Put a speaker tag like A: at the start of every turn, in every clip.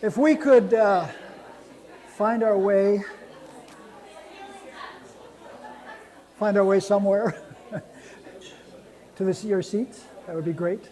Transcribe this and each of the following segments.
A: If we could find our way somewhere to your seats, that would be great.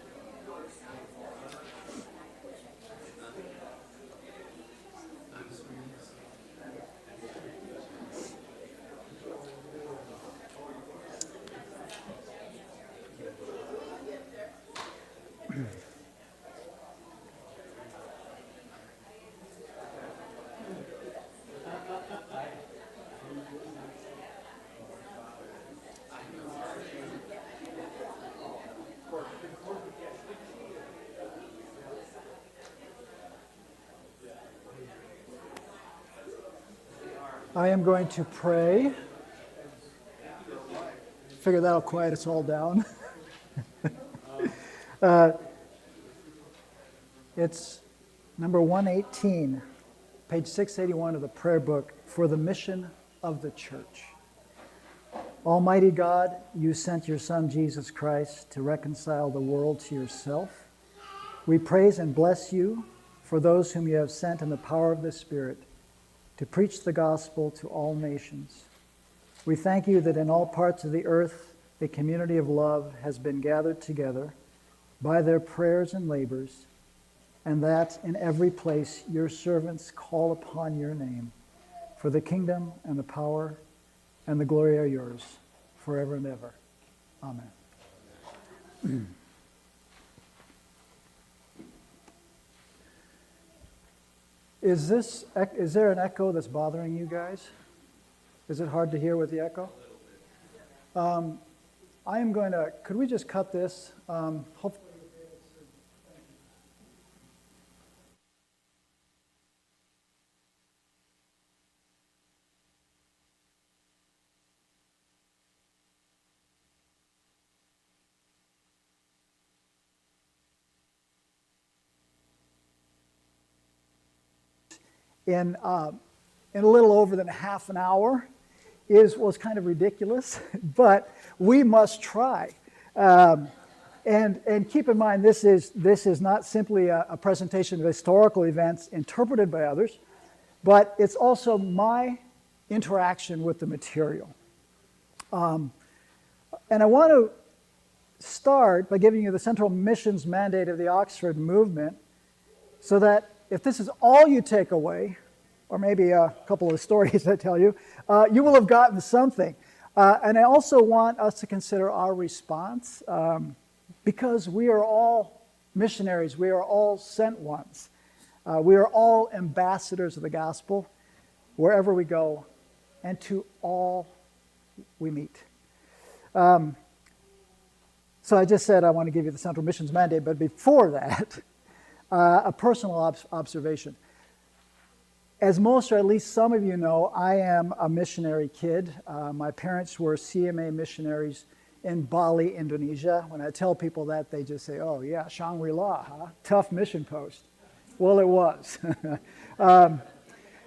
A: I am going to pray. Figure that'll quiet us all down. It's number 118, page 681 of the prayer book, for the mission of the church. Almighty God, you sent your Son, Jesus Christ, to reconcile the world to yourself. We praise and bless you for those whom you have sent in the power of the Spirit to preach the gospel to all nations. We thank you that in all parts of the earth, a community of love has been gathered together by their prayers and labors, and that in every place your servants call upon your name, for the kingdom and the power and the glory are yours forever and ever. Amen. Is there an echo that's bothering you guys? Is it hard to hear with the echo? I am going to, could we just cut this? Hopefully. In a little over than half an hour was kind of ridiculous, but we must try. And keep in mind, this is not simply a presentation of historical events interpreted by others, but it's also my interaction with the material. And I want to start by giving you the central missions mandate of the Oxford movement, so that if this is all you take away, or maybe a couple of stories I tell you, you will have gotten something. And I also want us to consider our response, because we are all missionaries, we are all sent ones. We are all ambassadors of the gospel wherever we go and to all we meet. So I just said I want to give you the central missions mandate, but before that, a personal observation. As most, or at least some of you know, I am a missionary kid. My parents were CMA missionaries in Bali, Indonesia. When I tell people that, they just say, oh yeah, Shangri-La, huh? Tough mission post. Well, it was.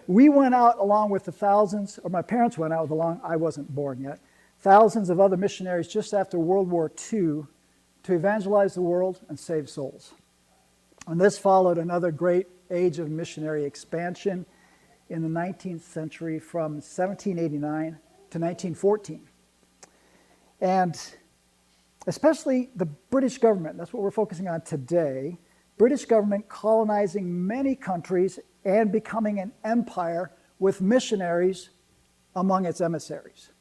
A: We went out along with the thousands, or my parents went out along, I wasn't born yet, thousands of other missionaries just after World War II to evangelize the world and save souls. And this followed another great age of missionary expansion in the 19th century from 1789 to 1914. And especially the British government, that's what we're focusing on today, British government colonizing many countries and becoming an empire with missionaries among its emissaries.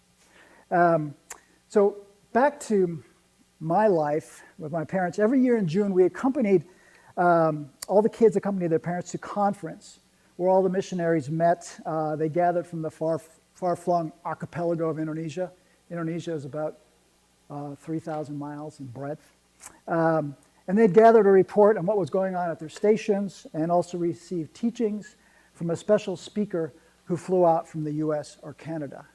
A: So back to my life with my parents. Every year in June, we accompanied all the kids accompanied their parents to conference where all the missionaries met. They gathered from the far-flung archipelago of Indonesia. Indonesia is about 3,000 miles in breadth. And they'd gather to report on what was going on at their stations and also receive teachings from a special speaker who flew out from the US or Canada.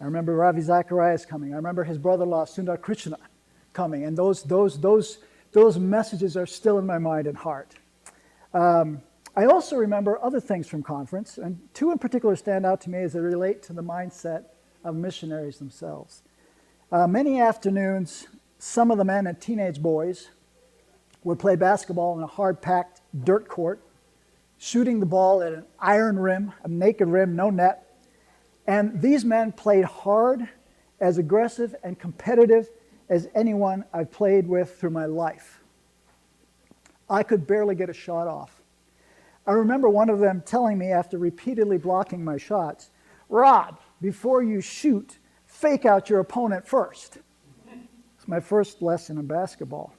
A: I remember Ravi Zacharias coming. I remember his brother-in-law, Sundar Krishna, coming. And those messages are still in my mind and heart. I also remember other things from conference, and two in particular stand out to me as they relate to the mindset of missionaries themselves. Many afternoons, some of the men and teenage boys would play basketball in a hard-packed dirt court shooting the ball at an iron rim, a naked rim, no net. And these men played hard, as aggressive and competitive as anyone I've played with through my life. I could barely get a shot off. I remember one of them telling me after repeatedly blocking my shots, "Rod, before you shoot, fake out your opponent first." It's my first lesson in basketball.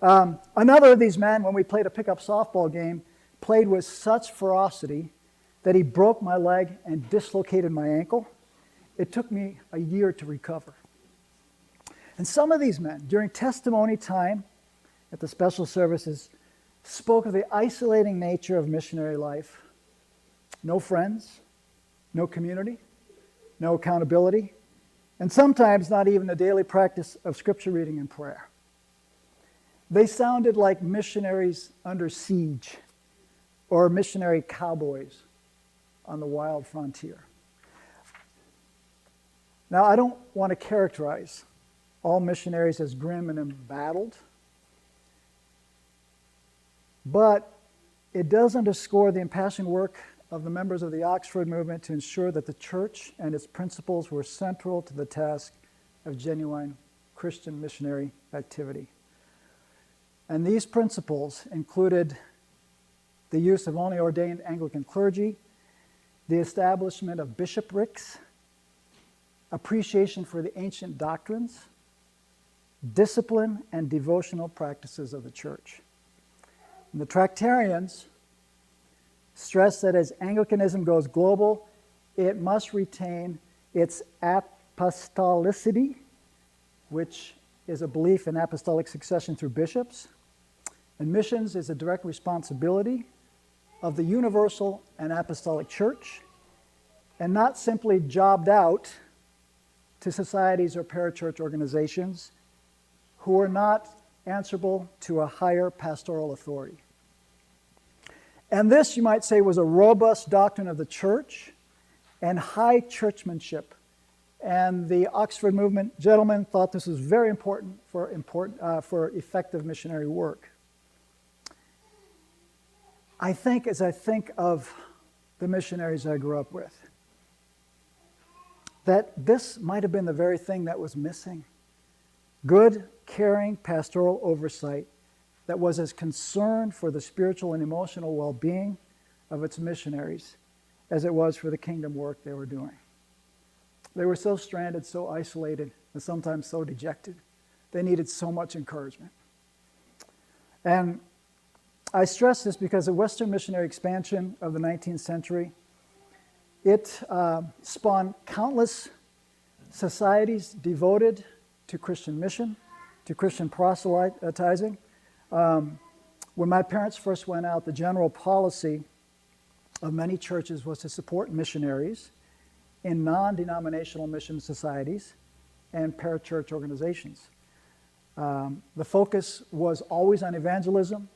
A: Another of these men, when we played a pickup softball game, played with such ferocity that he broke my leg and dislocated my ankle. It took me a year to recover. And some of these men, during testimony time at the special services, spoke of the isolating nature of missionary life. No friends, no community, no accountability, and sometimes not even a daily practice of scripture reading and prayer. They sounded like missionaries under siege or missionary cowboys on the wild frontier. Now, I don't want to characterize all missionaries as grim and embattled, but it does underscore the impassioned work of the members of the Oxford movement to ensure that the church and its principles were central to the task of genuine Christian missionary activity. And these principles included the use of only ordained Anglican clergy, the establishment of bishoprics, appreciation for the ancient doctrines, discipline and devotional practices of the church. And the Tractarians stress that as Anglicanism goes global, it must retain its apostolicity, which is a belief in apostolic succession through bishops. And missions is a direct responsibility of the universal and apostolic church, and not simply jobbed out to societies or parachurch organizations who are not answerable to a higher pastoral authority. And this, you might say, was a robust doctrine of the church and high churchmanship. And the Oxford movement gentlemen thought this was very important for effective missionary work. I think, as I think of the missionaries I grew up with, that this might have been the very thing that was missing. Good, caring pastoral oversight that was as concerned for the spiritual and emotional well-being of its missionaries as it was for the kingdom work they were doing. They were so stranded, so isolated, and sometimes so dejected. They needed so much encouragement. And I stress this because the Western missionary expansion of the 19th century, it spawned countless societies devoted to Christian mission, to Christian proselytizing. When my parents first went out, the general policy of many churches was to support missionaries in non-denominational mission societies and parachurch organizations. The focus was always on evangelism,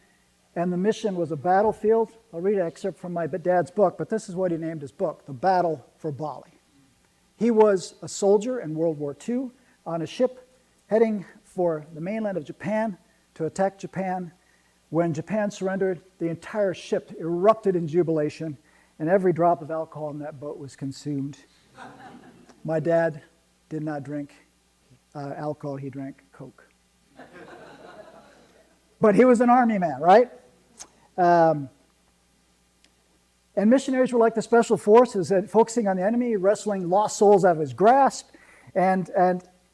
A: and the mission was a battlefield. I'll read an excerpt from my dad's book, but this is what he named his book, The Battle for Bali. He was a soldier in World War II on a ship heading for the mainland of Japan to attack Japan. When Japan surrendered, the entire ship erupted in jubilation, and every drop of alcohol in that boat was consumed. My dad did not drink alcohol, he drank Coke. But he was an army man, right? And missionaries were like the special forces, focusing on the enemy, wrestling lost souls out of his grasp. And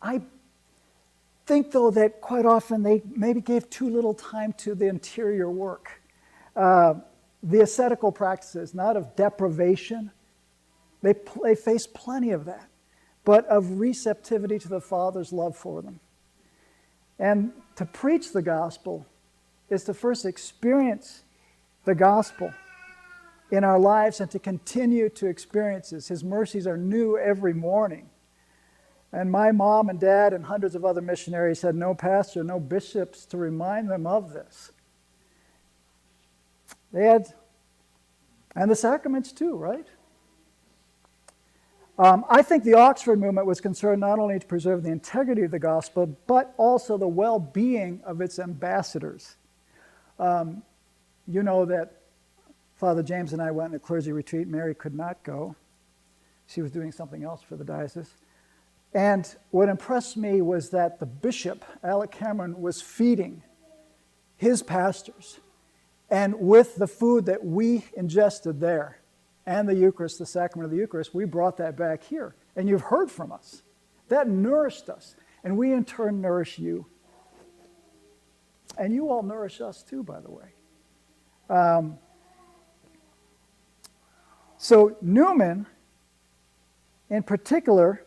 A: I think, though, that quite often they maybe gave too little time to the interior work. The ascetical practices, not of deprivation. They faced plenty of that, but of receptivity to the Father's love for them. And to preach the gospel is to first experience the gospel in our lives and to continue to experience this. His mercies are new every morning. And my mom and dad and hundreds of other missionaries had no pastor, no bishops to remind them of this. They had, and the sacraments too, right? I think the Oxford movement was concerned not only to preserve the integrity of the gospel, but also the well-being of its ambassadors. You know that Father James and I went on a clergy retreat. Mary could not go. She was doing something else for the diocese. And what impressed me was that the bishop, Alec Cameron, was feeding his pastors. And with the food that we ingested there, and the Eucharist, the sacrament of the Eucharist, we brought that back here. And you've heard from us. That nourished us. And we in turn nourish you. And you all nourish us too, by the way. So Newman, in particular,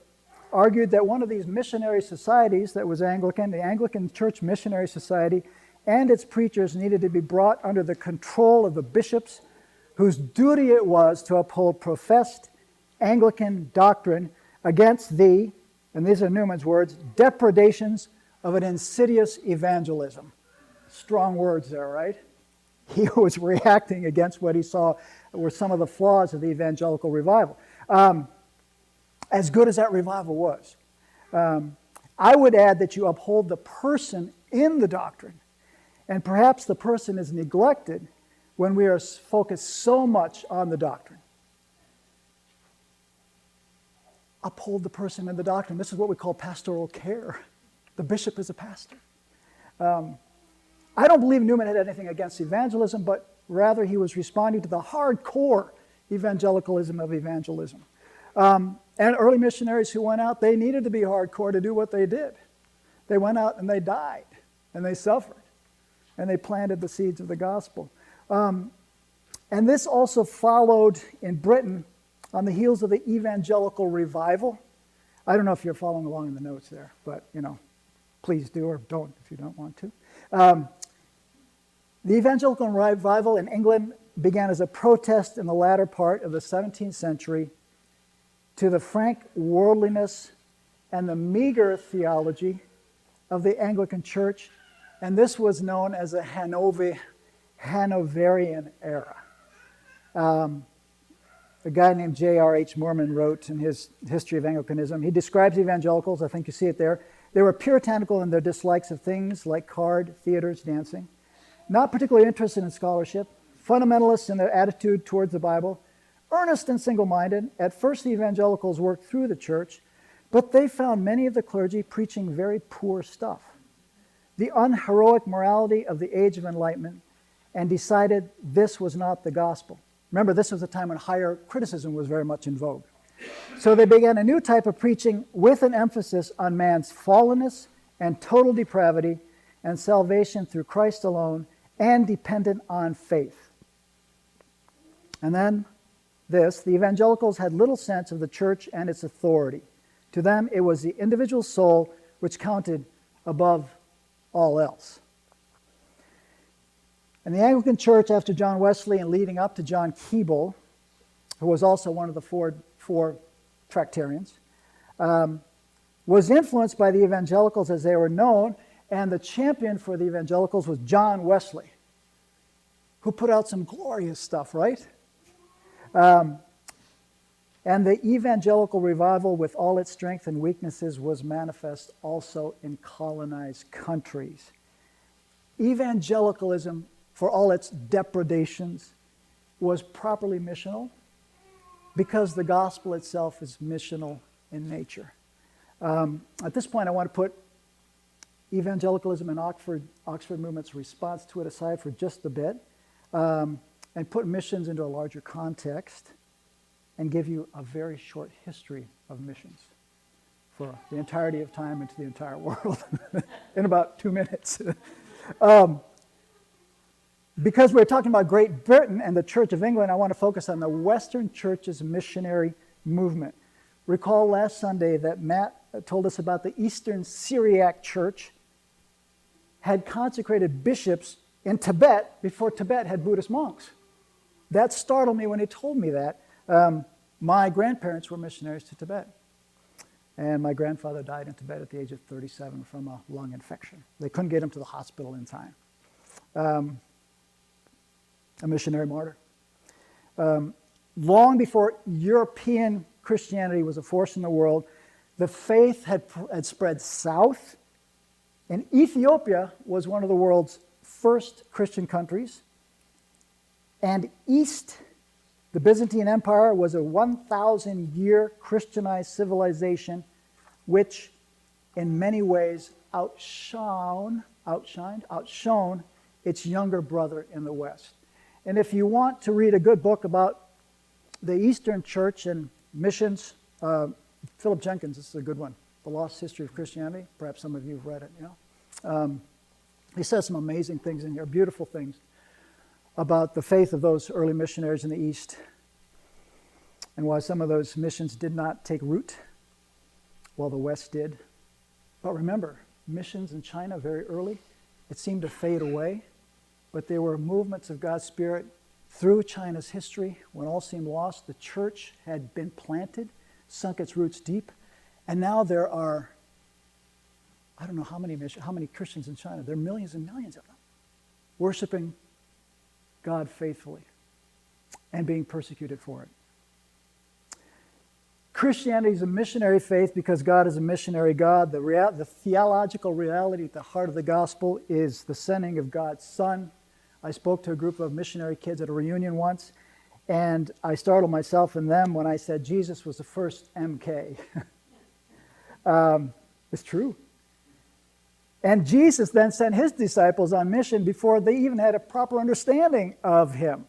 A: argued that one of these missionary societies that was Anglican, the Anglican Church Missionary Society, and its preachers needed to be brought under the control of the bishops, whose duty it was to uphold professed Anglican doctrine against the, and these are Newman's words, depredations of an insidious evangelism. Strong words there, right? He was reacting against what he saw were some of the flaws of the evangelical revival. As good as that revival was, I would add that you uphold the person in the doctrine. And perhaps the person is neglected when we are focused so much on the doctrine. Uphold the person in the doctrine. This is what we call pastoral care. The bishop is a pastor. I don't believe Newman had anything against evangelism, but rather he was responding to the hardcore evangelicalism of evangelism. And early missionaries who went out, they needed to be hardcore to do what they did. They went out and they died, and they suffered, and they planted the seeds of the gospel. And this also followed in Britain on the heels of the evangelical revival. I don't know if you're following along in the notes there, but, please do or don't if you don't want to. The evangelical revival in England began as a protest in the latter part of the 17th century to the frank worldliness and the meager theology of the Anglican Church, and this was known as the Hanoverian era. A guy named J.R.H. Moorman wrote in his History of Anglicanism, he describes evangelicals, I think you see it there. They were puritanical in their dislikes of things like card, theaters, dancing, not particularly interested in scholarship, fundamentalists in their attitude towards the Bible, earnest and single-minded. At first, the evangelicals worked through the church, but they found many of the clergy preaching very poor stuff, the unheroic morality of the Age of Enlightenment, and decided this was not the gospel. Remember, this was a time when higher criticism was very much in vogue. So they began a new type of preaching with an emphasis on man's fallenness and total depravity and salvation through Christ alone and dependent on faith. And then the evangelicals had little sense of the church and its authority. To them, it was the individual soul which counted above all else. And the Anglican Church, after John Wesley and leading up to John Keble, who was also one of the four Tractarians, was influenced by the evangelicals as they were known, and the champion for the evangelicals was John Wesley, who put out some glorious stuff, right? And the evangelical revival, with all its strength and weaknesses, was manifest also in colonized countries. Evangelicalism, for all its depredations, was properly missional because the gospel itself is missional in nature. At this point, I want to put evangelicalism and Oxford Movement's response to it aside for just a bit, and put missions into a larger context and give you a very short history of missions for the entirety of time and to the entire world in about 2 minutes. Because we're talking about Great Britain and the Church of England, I want to focus on the Western Church's missionary movement. Recall last Sunday that Matt told us about the Eastern Syriac Church had consecrated bishops in Tibet before Tibet had Buddhist monks. That startled me when he told me that. My grandparents were missionaries to Tibet. And my grandfather died in Tibet at the age of 37 from a lung infection. They couldn't get him to the hospital in time. A missionary martyr. Long before European Christianity was a force in the world, the faith had spread south, and Ethiopia was one of the world's first Christian countries. And east, the Byzantine Empire was a 1,000-year Christianized civilization, which in many ways outshone its younger brother in the West. And if you want to read a good book about the Eastern Church and missions, Philip Jenkins, this is a good one, The Lost History of Christianity. Perhaps some of you have read it, you know. He says some amazing things in here, beautiful things about the faith of those early missionaries in the East and why some of those missions did not take root while the West did. But remember, missions in China very early, it seemed to fade away, but there were movements of God's Spirit through China's history. When all seemed lost, the church had been planted, sunk its roots deep, and now there are, I don't know how many Christians in China. There are millions and millions of them worshiping God faithfully and being persecuted for it. Christianity is a missionary faith because God is a missionary God. The theological reality at the heart of the gospel is the sending of God's Son. I spoke to a group of missionary kids at a reunion once, and I startled myself and them when I said Jesus was the first MK. It's true. And Jesus then sent his disciples on mission before they even had a proper understanding of him.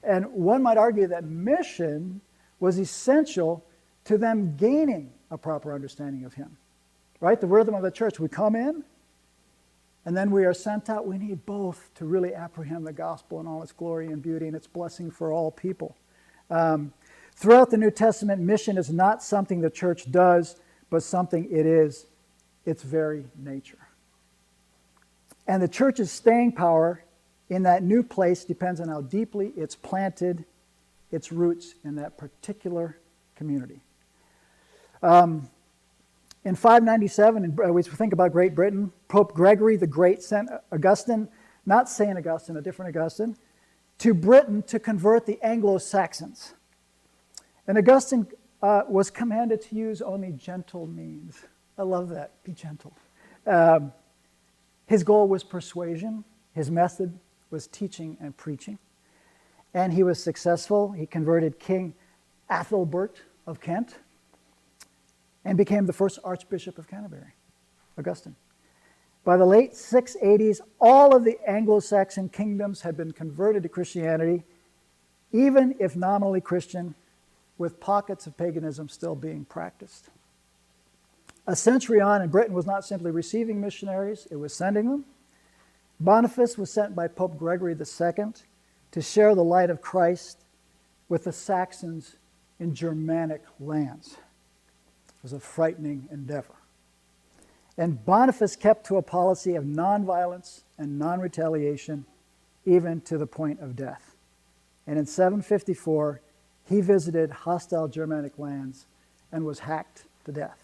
A: And one might argue that mission was essential to them gaining a proper understanding of him. Right? The rhythm of the church. We come in, and then we are sent out. We need both to really apprehend the gospel in all its glory and beauty and its blessing for all people. Throughout the New Testament, mission is not something the church does, but something it is, its very nature. And the church's staying power in that new place depends on how deeply it's planted its roots in that particular community. In 597, we think about Great Britain, Pope Gregory the Great sent Augustine, not St. Augustine, a different Augustine, to Britain to convert the Anglo-Saxons. And Augustine was commanded to use only gentle means. I love that, be gentle. His goal was persuasion. His method was teaching and preaching. And he was successful. He converted King Athelbert of Kent and became the first Archbishop of Canterbury, Augustine. By the late 680s, all of the Anglo-Saxon kingdoms had been converted to Christianity, even if nominally Christian, with pockets of paganism still being practiced. A century on, and Britain was not simply receiving missionaries, it was sending them. Boniface was sent by Pope Gregory II to share the light of Christ with the Saxons in Germanic lands. It was a frightening endeavor. And Boniface kept to a policy of nonviolence and non-retaliation, even to the point of death. And in 754, he visited hostile Germanic lands and was hacked to death.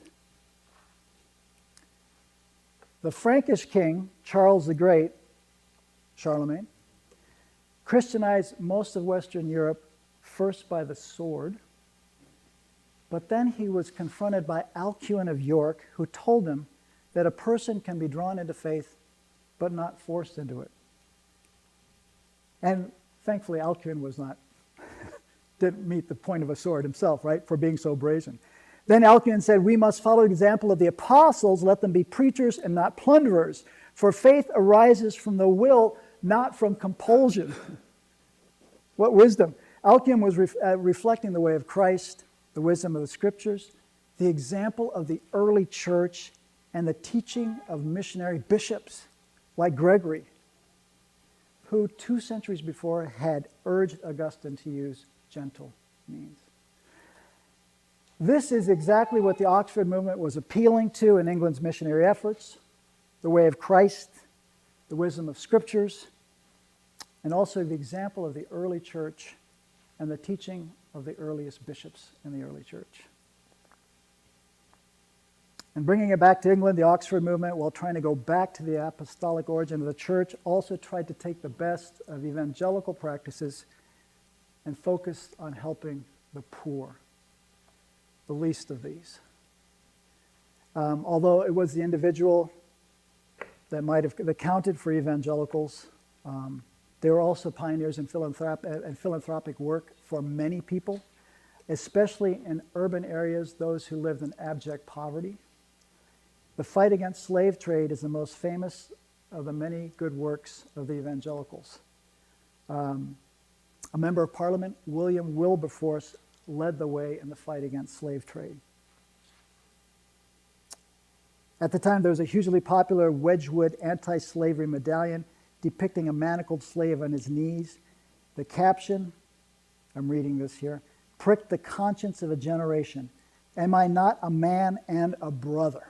A: The Frankish king, Charles the Great, Charlemagne, Christianized most of Western Europe first by the sword, but then he was confronted by Alcuin of York, who told him that a person can be drawn into faith but not forced into it. And thankfully, Alcuin didn't meet the point of a sword himself, right, for being so brazen. Then Alcuin said, "We must follow the example of the apostles. Let them be preachers and not plunderers. For faith arises from the will, not from compulsion." What wisdom. Alcuin was reflecting the way of Christ, the wisdom of the scriptures, the example of the early church, and the teaching of missionary bishops like Gregory, who 2 centuries before had urged Augustine to use gentle means. This is exactly what the Oxford movement was appealing to in England's missionary efforts: the way of Christ, the wisdom of scriptures, and also the example of the early church and the teaching of the earliest bishops in the early church. And bringing it back to England, the Oxford movement, while trying to go back to the apostolic origin of the church, also tried to take the best of evangelical practices and focused on helping the poor, the least of these. Although it was the individual that counted for evangelicals, They were also pioneers in philanthropic work for many people, especially in urban areas, those who lived in abject poverty. The fight against slave trade is the most famous of the many good works of the evangelicals. A member of Parliament, William Wilberforce, led the way in the fight against slave trade. At the time, there was a hugely popular Wedgwood anti-slavery medallion depicting a manacled slave on his knees. The caption, I'm reading this here, pricked the conscience of a generation. Am I not a man and a brother?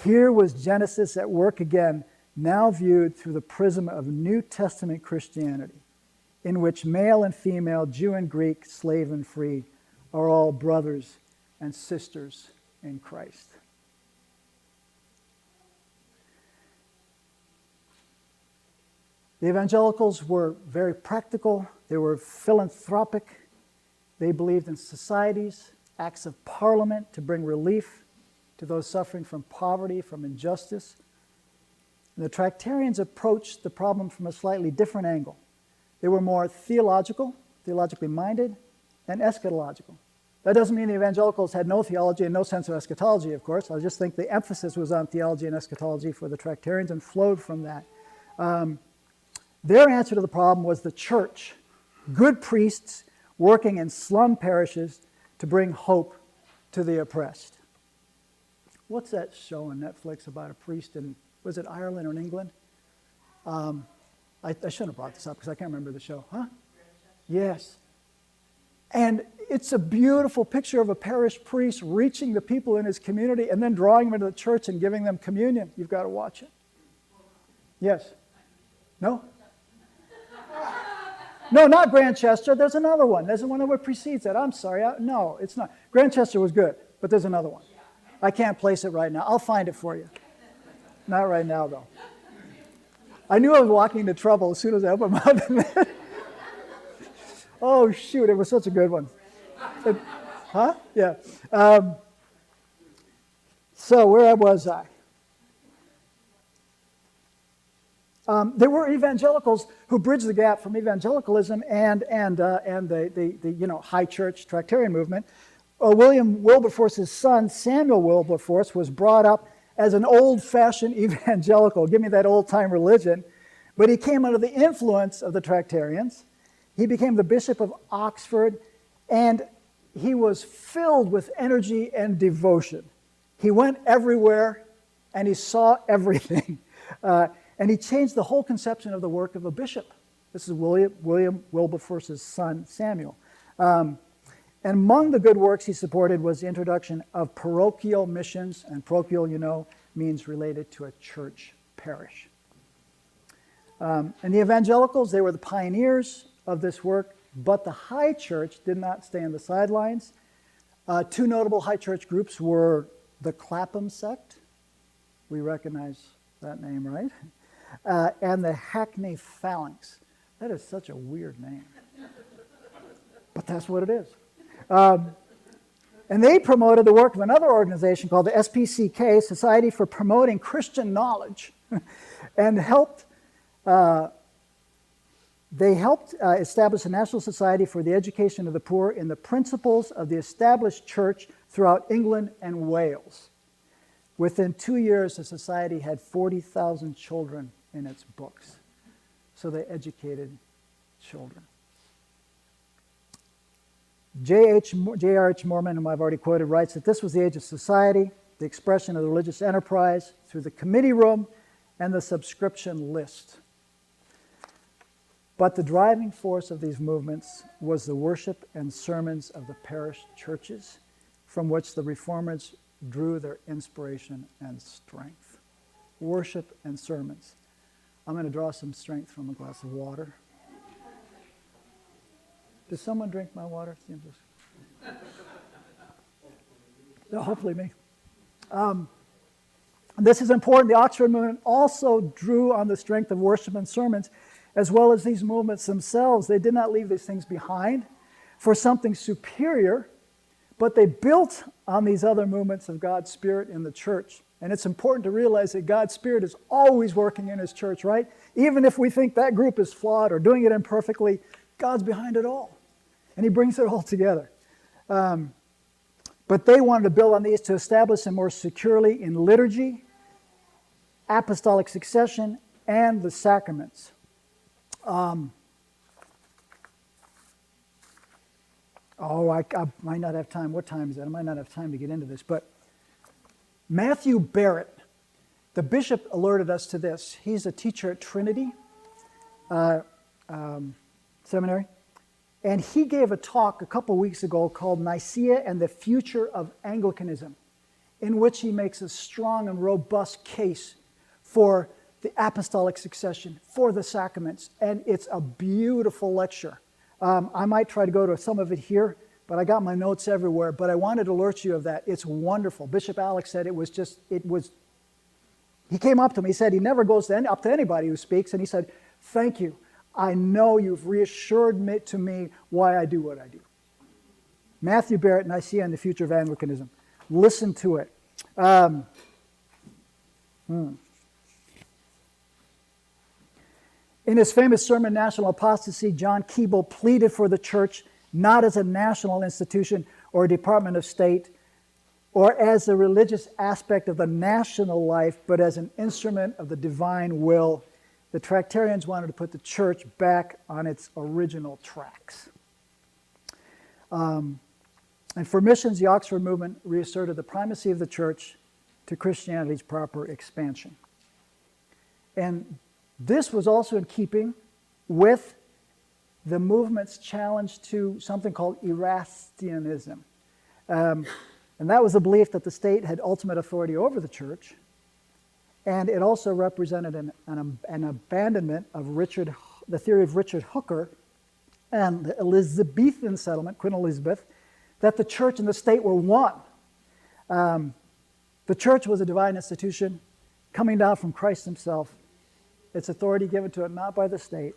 A: Here was Genesis at work again, now viewed through the prism of New Testament Christianity, in which male and female, Jew and Greek, slave and free, are all brothers and sisters in Christ. The evangelicals were very practical. They were philanthropic. They believed in societies, acts of parliament to bring relief to those suffering from poverty, from injustice. And the Tractarians approached the problem from a slightly different angle. They were more theologically minded, and eschatological. That doesn't mean the evangelicals had no theology and no sense of eschatology, of course. I just think the emphasis was on theology and eschatology for the Tractarians and flowed from that. Their answer to the problem was the church, good priests working in slum parishes to bring hope to the oppressed. What's that show on Netflix about a priest in, was it Ireland or in England? I shouldn't have brought this up because I can't remember the show. Huh? Yes. And it's a beautiful picture of a parish priest reaching the people in his community and then drawing them into the church and giving them communion. You've got to watch it. Yes? No? No, not Grantchester. There's another one. There's one that precedes that. I'm sorry. No, it's not. Grantchester was good, but there's another one. I can't place it right now. I'll find it for you. Not right now, though. I knew I was walking into trouble as soon as I opened my mouth. Oh, shoot. It was such a good one. Huh? Yeah. So where was I? There were evangelicals who bridged the gap from evangelicalism and the high church Tractarian movement. William Wilberforce's son, Samuel Wilberforce, was brought up as an old-fashioned evangelical. Give me that old-time religion. But he came under the influence of the Tractarians. He became the Bishop of Oxford, and he was filled with energy and devotion. He went everywhere, and he saw everything. And he changed the whole conception of the work of a bishop. This is William Wilberforce's son, Samuel. And among the good works he supported was the introduction of parochial missions. And parochial, means related to a church parish. And the evangelicals, they were the pioneers of this work, but the high church did not stay on the sidelines. Two notable high church groups were the Clapham sect. We recognize that name, right? And the Hackney Phalanx. That is such a weird name. But that's what it is. And they promoted the work of another organization called the SPCK, Society for Promoting Christian Knowledge, and they helped establish a national society for the education of the poor in the principles of the established church throughout England and Wales. Within 2 years, the society had 40,000 children in its books. So they educated children. J.R.H. Mormon, whom I've already quoted, writes that this was the age of society, the expression of the religious enterprise through the committee room and the subscription list. But the driving force of these movements was the worship and sermons of the parish churches, from which the reformers drew their inspiration and strength. Worship and sermons. I'm going to draw some strength from a glass of water. Does someone drink my water? No, hopefully me. This is important. The Oxford movement also drew on the strength of worship and sermons, as well as these movements themselves. They did not leave these things behind for something superior, but they built on these other movements of God's Spirit in the church. And it's important to realize that God's Spirit is always working in His church, right? Even if we think that group is flawed or doing it imperfectly, God's behind it all. And He brings it all together. But they wanted to build on these to establish them more securely in liturgy, apostolic succession, and the sacraments. I might not have time. What time is it? I might not have time to get into this. But Matthew Barrett, the bishop alerted us to this. He's a teacher at Trinity Seminary. And he gave a talk a couple weeks ago called Nicaea and the Future of Anglicanism, in which he makes a strong and robust case for the apostolic succession, for the sacraments. And it's a beautiful lecture. I might try to go to some of it here, but I got my notes everywhere. But I wanted to alert you of that. It's wonderful. Bishop Alex said he came up to me, he said he never goes up to anybody who speaks, and he said, "Thank you. I know you've reassured to me why I do what I do." Matthew Barrett, Nicaea and the Future of Anglicanism. Listen to it. In his famous sermon, National Apostasy, John Keble pleaded for the church not as a national institution or a department of state or as a religious aspect of the national life, but as an instrument of the divine will. The Tractarians wanted to put the church back on its original tracks. And for missions, the Oxford movement reasserted the primacy of the church to Christianity's proper expansion. And this was also in keeping with the movement's challenge to something called Erastianism. And that was the belief that the state had ultimate authority over the church. And it also represented an abandonment of the theory of Richard Hooker and the Elizabethan settlement, Queen Elizabeth, that the church and the state were one. The church was a divine institution coming down from Christ Himself. Its authority given to it not by the state,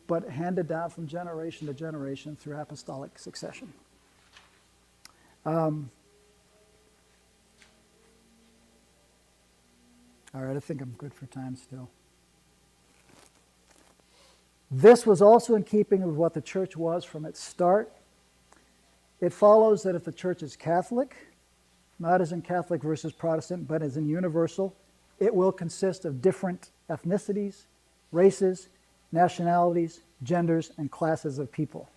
A: but handed down from generation to generation through apostolic succession. All right, I think I'm good for time still. This was also in keeping with what the church was from its start. It follows that if the church is Catholic, not as in Catholic versus Protestant, but as in universal, it will consist of different ethnicities, races, nationalities, genders, and classes of people.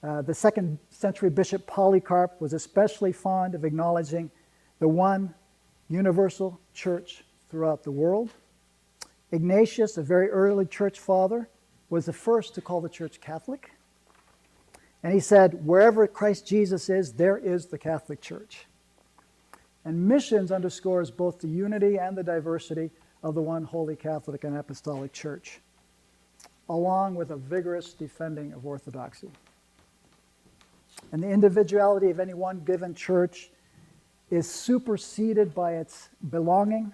A: The 2nd century Bishop Polycarp was especially fond of acknowledging the one universal church throughout the world. Ignatius, a very early church father, was the first to call the church Catholic. And he said, wherever Christ Jesus is, there is the Catholic Church. And missions underscores both the unity and the diversity of the one holy Catholic and Apostolic Church, along with a vigorous defending of orthodoxy. And the individuality of any one given church is superseded by its belonging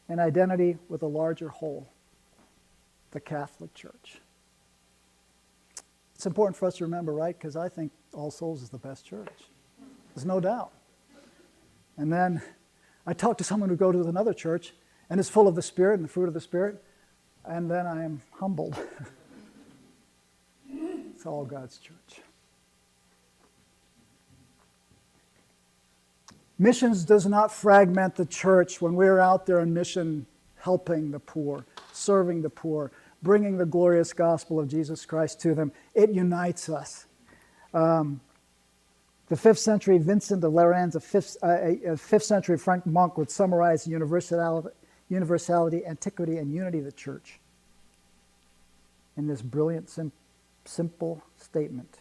A: and identity with a larger whole, the Catholic Church. It's important for us to remember, right? Because I think All Souls is the best church. There's no doubt. And then I talk to someone who goes to another church and is full of the Spirit and the fruit of the Spirit, and then I am humbled. It's all God's church. Missions does not fragment the church when we're out there on mission, helping the poor, serving the poor, bringing the glorious gospel of Jesus Christ to them. It unites us. The 5th century Vincent of Lerins, a 5th century Frank monk, would summarize the universality, antiquity, and unity of the church in this brilliant, simple statement.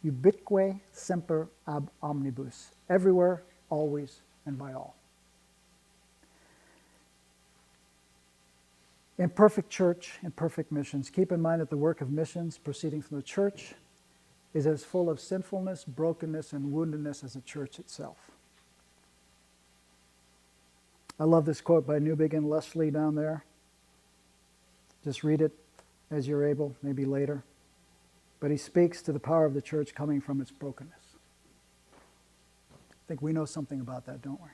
A: Ubique semper ab omnibus. Everywhere, always, and by all. Imperfect church, imperfect missions. Keep in mind that the work of missions proceeding from the church is as full of sinfulness, brokenness, and woundedness as the church itself. I love this quote by Newbigin Leslie down there. Just read it as you're able, maybe later. But he speaks to the power of the church coming from its brokenness. I think we know something about that, don't we?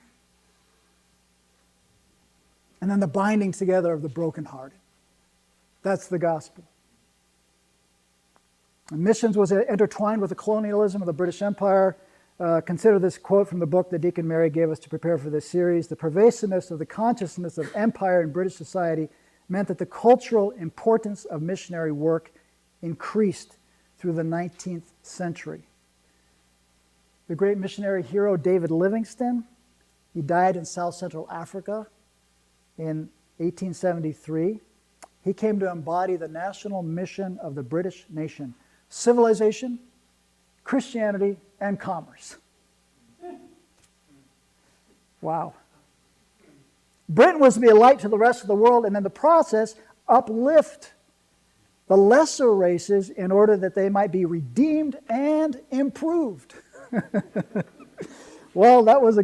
A: and then the binding together of the brokenhearted. That's the gospel. And missions was intertwined with the colonialism of the British Empire. Consider this quote from the book that Deacon Mary gave us to prepare for this series. The pervasiveness of the consciousness of empire in British society meant that the cultural importance of missionary work increased through the 19th century. The great missionary hero David Livingstone, he died in South Central Africa in 1873. He came to embody the national mission of the British nation: civilization, Christianity, and commerce. Wow. Britain was to be a light to the rest of the world, and in the process, uplift the lesser races in order that they might be redeemed and improved. Well, that was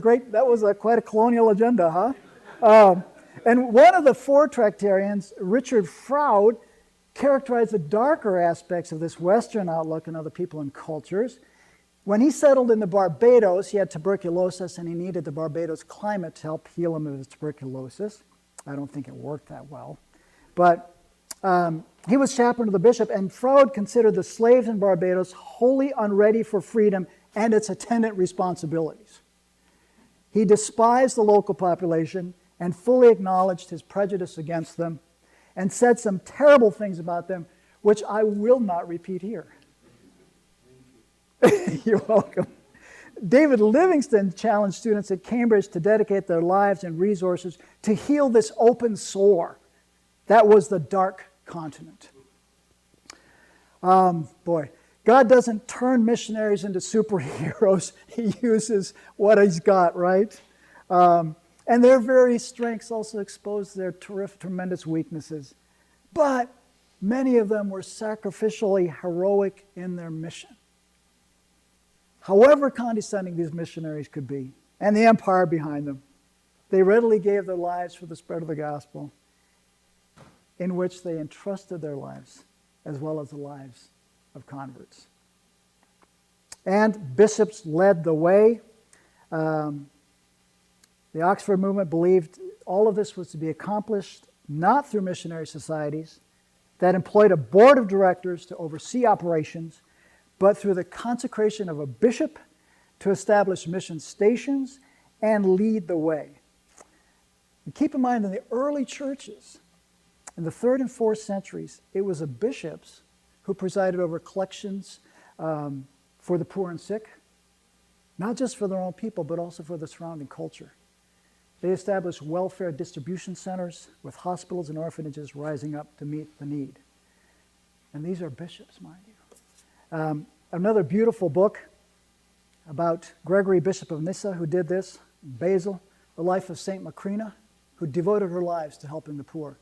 A: quite a colonial agenda, huh? And one of the four Tractarians, Richard Froude, characterized the darker aspects of this Western outlook on other people and cultures. When he settled in the Barbados, he had tuberculosis, and he needed the Barbados climate to help heal him of his tuberculosis. I don't think it worked that well. But he was chaplain to the bishop, and Froude considered the slaves in Barbados wholly unready for freedom and its attendant responsibilities. He despised the local population and fully acknowledged his prejudice against them and said some terrible things about them, which I will not repeat here. You're welcome. David Livingstone challenged students at Cambridge to dedicate their lives and resources to heal this open sore. That was the dark continent. Boy, God doesn't turn missionaries into superheroes. He uses what he's got, right? And their very strengths also expose their tremendous weaknesses. But many of them were sacrificially heroic in their mission. However condescending these missionaries could be, and the empire behind them, they readily gave their lives for the spread of the gospel, in which they entrusted their lives as well as the lives of converts. And bishops led the way. The Oxford movement believed all of this was to be accomplished not through missionary societies that employed a board of directors to oversee operations, but through the consecration of a bishop to establish mission stations and lead the way. And keep in mind, in the early churches, in the 3rd and 4th centuries, it was the bishops who presided over collections for the poor and sick, not just for their own people, but also for the surrounding culture. They established welfare distribution centers with hospitals and orphanages rising up to meet the need. And these are bishops, mind you. Another beautiful book about Gregory, Bishop of Nyssa, who did this, Basil, the life of St. Macrina, who devoted her lives to helping the poor.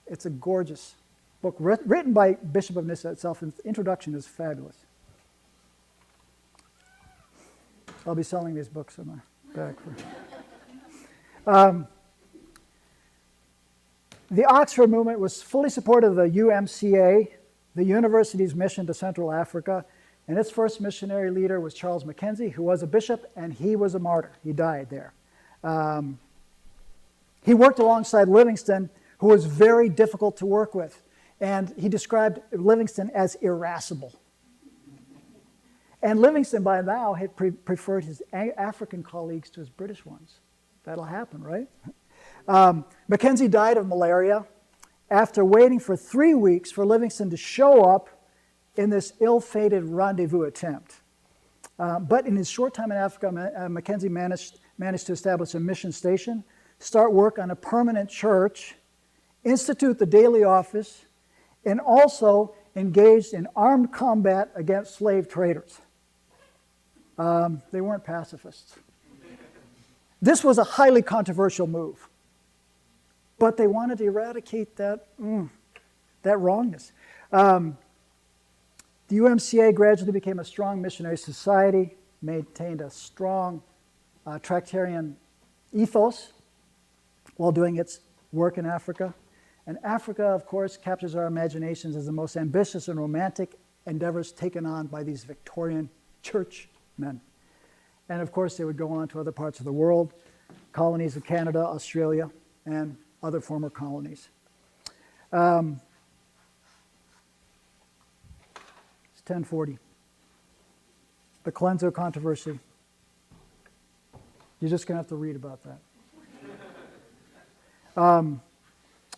A: It's a gorgeous book written by Bishop of Nyssa itself, and the introduction is fabulous. I'll be selling these books on the back. The Oxford movement was fully supportive of the UMCA, the university's mission to Central Africa, and its first missionary leader was Charles Mackenzie, who was a bishop, and he was a martyr. He died there. He worked alongside Livingstone, who was very difficult to work with, and he described Livingstone as irascible. And Livingstone, by now, had preferred his African colleagues to his British ones. That'll happen, right? Mackenzie died of malaria after waiting for 3 weeks for Livingstone to show up in this ill-fated rendezvous attempt. But in his short time in Africa, Mackenzie managed to establish a mission station, start work on a permanent church, institute the daily office, and also engaged in armed combat against slave traders. They weren't pacifists. This was a highly controversial move, but they wanted to eradicate that wrongness. The UMCA gradually became a strong missionary society, maintained a strong Tractarian ethos while doing its work in Africa. And Africa, of course, captures our imaginations as the most ambitious and romantic endeavors taken on by these Victorian churchmen. And of course, they would go on to other parts of the world, colonies of Canada, Australia, and other former colonies. It's 1040. The Colenso controversy. You're just going to have to read about that.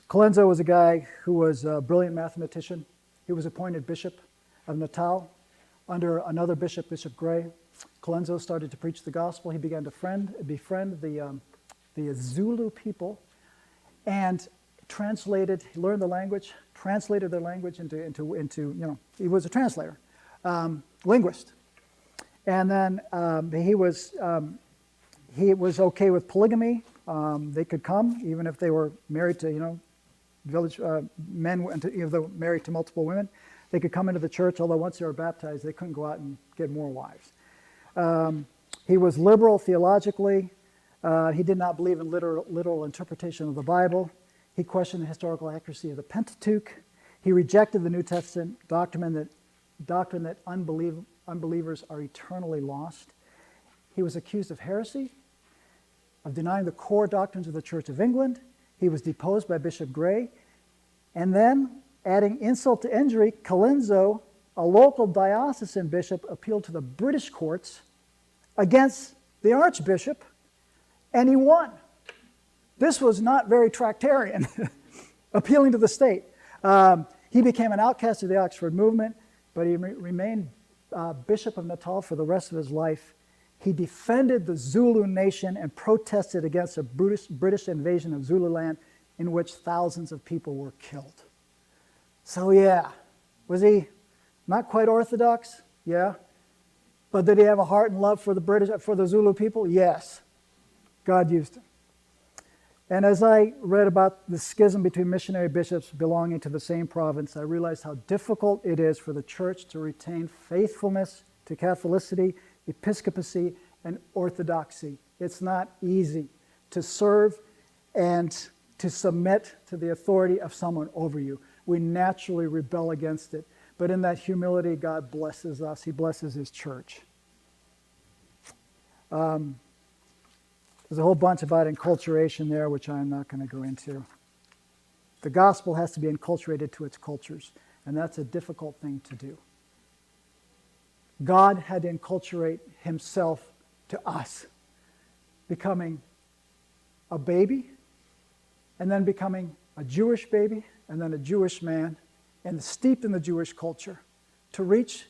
A: Colenso was a guy who was a brilliant mathematician. He was appointed Bishop of Natal under another bishop, Bishop Gray. Colenso started to preach the gospel. He began to befriend the Zulu people and he learned the language, translated their language into he was a translator, linguist. And then he was okay with polygamy. They could come, even if they were married to, village men, though married to multiple women. They could come into the church, although once they were baptized, they couldn't go out and get more wives. He was liberal theologically. He did not believe in literal interpretation of the Bible. He questioned the historical accuracy of the Pentateuch. He rejected the New Testament doctrine that unbelievers are eternally lost. He was accused of heresy, of denying the core doctrines of the Church of England. He was deposed by Bishop Gray. And then, adding insult to injury, Colenso, a local diocesan bishop, appealed to the British courts against the archbishop, and he won. This was not very Tractarian, appealing to the state. He became an outcast of the Oxford movement, but he remained Bishop of Natal for the rest of his life. He defended the Zulu nation and protested against a British invasion of Zululand in which thousands of people were killed. So yeah, was he not quite orthodox? Yeah. But did he have a heart and love for the Zulu people? Yes. God used him. And as I read about the schism between missionary bishops belonging to the same province, I realized how difficult it is for the church to retain faithfulness to Catholicity, episcopacy, and orthodoxy. It's not easy to serve and to submit to the authority of someone over you. We naturally rebel against it. But in that humility, God blesses us. He blesses his church. There's a whole bunch about enculturation there, which I'm not going to go into. The gospel has to be enculturated to its cultures, and that's a difficult thing to do. God had to enculturate himself to us, becoming a baby, and then becoming a Jewish baby, and then a Jewish man, and steeped in the Jewish culture, to reach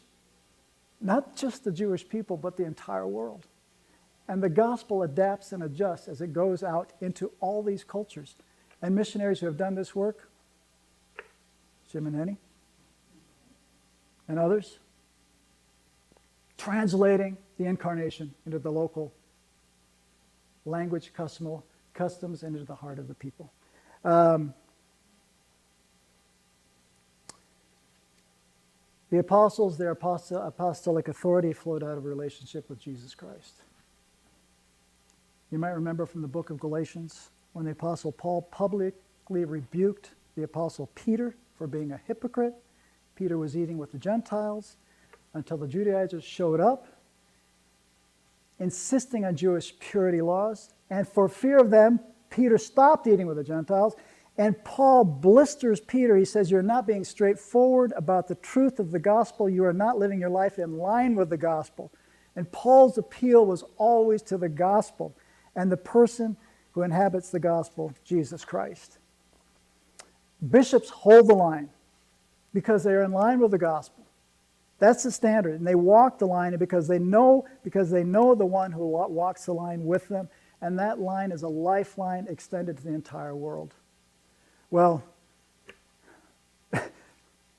A: not just the Jewish people, but the entire world. And the gospel adapts and adjusts as it goes out into all these cultures. And missionaries who have done this work, Jim and Henny, and others, translating the incarnation into the local language, customs, and into the heart of the people. The apostles, their apostolic authority flowed out of a relationship with Jesus Christ. You might remember from the book of Galatians when the apostle Paul publicly rebuked the apostle Peter for being a hypocrite. Peter was eating with the Gentiles until the Judaizers showed up, insisting on Jewish purity laws. And for fear of them, Peter stopped eating with the Gentiles. And Paul blisters Peter. He says, you're not being straightforward about the truth of the gospel. You are not living your life in line with the gospel. And Paul's appeal was always to the gospel and the person who inhabits the gospel, Jesus Christ. Bishops hold the line because they are in line with the gospel. That's the standard. And they walk the line because they know the one who walks the line with them. And that line is a lifeline extended to the entire world. Well,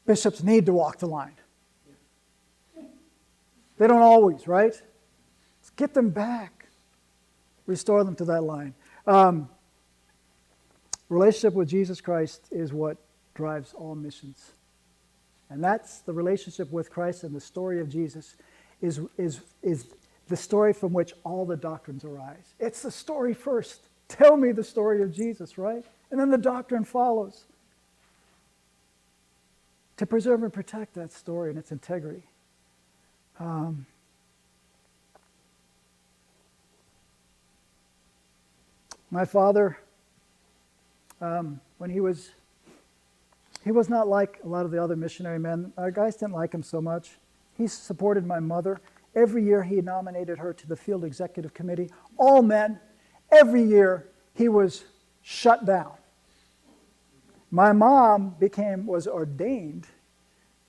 A: bishops need to walk the line. They don't always, right? Let's get them back. Restore them to that line. Relationship with Jesus Christ is what drives all missions. And that's the relationship with Christ, and the story of Jesus is the story from which all the doctrines arise. It's the story first. Tell me the story of Jesus, right? And then the doctrine follows. To preserve and protect that story and its integrity. My father when he was not like a lot of the other missionary men. Our guys didn't like him so much. He supported my mother. Every year he nominated her to the field executive committee. All men. Every year he was shut down. My mom was ordained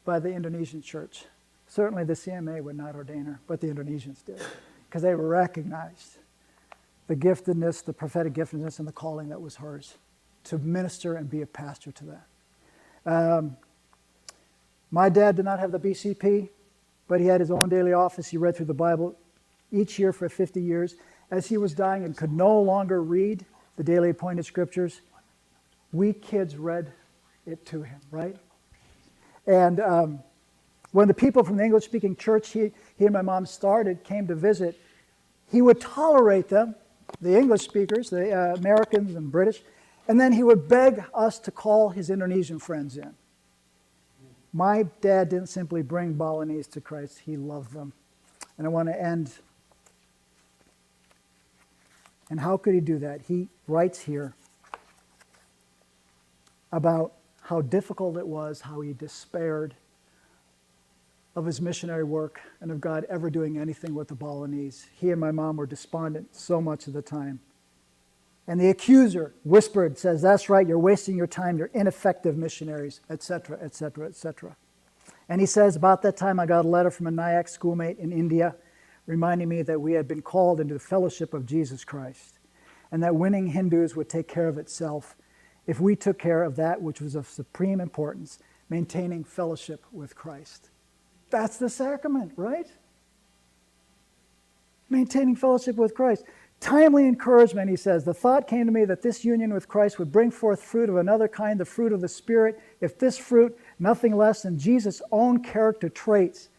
A: by the Indonesian church. Certainly the CMA would not ordain her, but the Indonesians did, because they recognized the giftedness, the prophetic giftedness, and the calling that was hers to minister and be a pastor to that. My dad did not have the BCP, but he had his own daily office. He read through the Bible each year for 50 years. As he was dying and could no longer read the daily appointed scriptures, we kids read it to him, right? And when the people from the English-speaking church he and my mom started came to visit, he would tolerate them, the English speakers, the Americans and British, and then he would beg us to call his Indonesian friends in. My dad didn't simply bring Balinese to Christ, he loved them. And I want to end. And how could he do that? He writes here about how difficult it was, how he despaired of his missionary work and of God ever doing anything with the Balinese. He and my mom were despondent so much of the time. And the accuser whispered, says, "That's right, you're wasting your time, you're ineffective missionaries," etc., etc., etc. And he says, about that time I got a letter from a Nyack schoolmate in India reminding me that we had been called into the fellowship of Jesus Christ and that winning Hindus would take care of itself if we took care of that which was of supreme importance, maintaining fellowship with Christ. That's the sacrament, right? Maintaining fellowship with Christ. Timely encouragement, he says. The thought came to me that this union with Christ would bring forth fruit of another kind, the fruit of the Spirit. If this fruit, nothing less than Jesus' own character traits,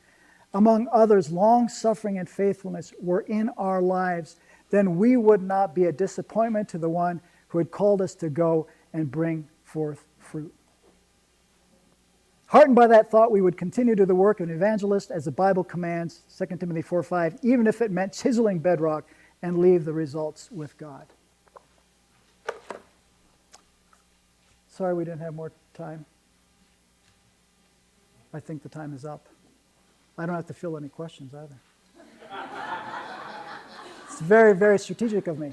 A: among others, long-suffering and faithfulness, were in our lives, then we would not be a disappointment to the one who had called us to go and bring forth fruit. Heartened by that thought, we would continue to the work of an evangelist as the Bible commands, 2 Timothy 4:5, even if it meant chiseling bedrock, and leave the results with God. Sorry we didn't have more time. I think the time is up. I don't have to fill any questions either. It's very, very strategic of me.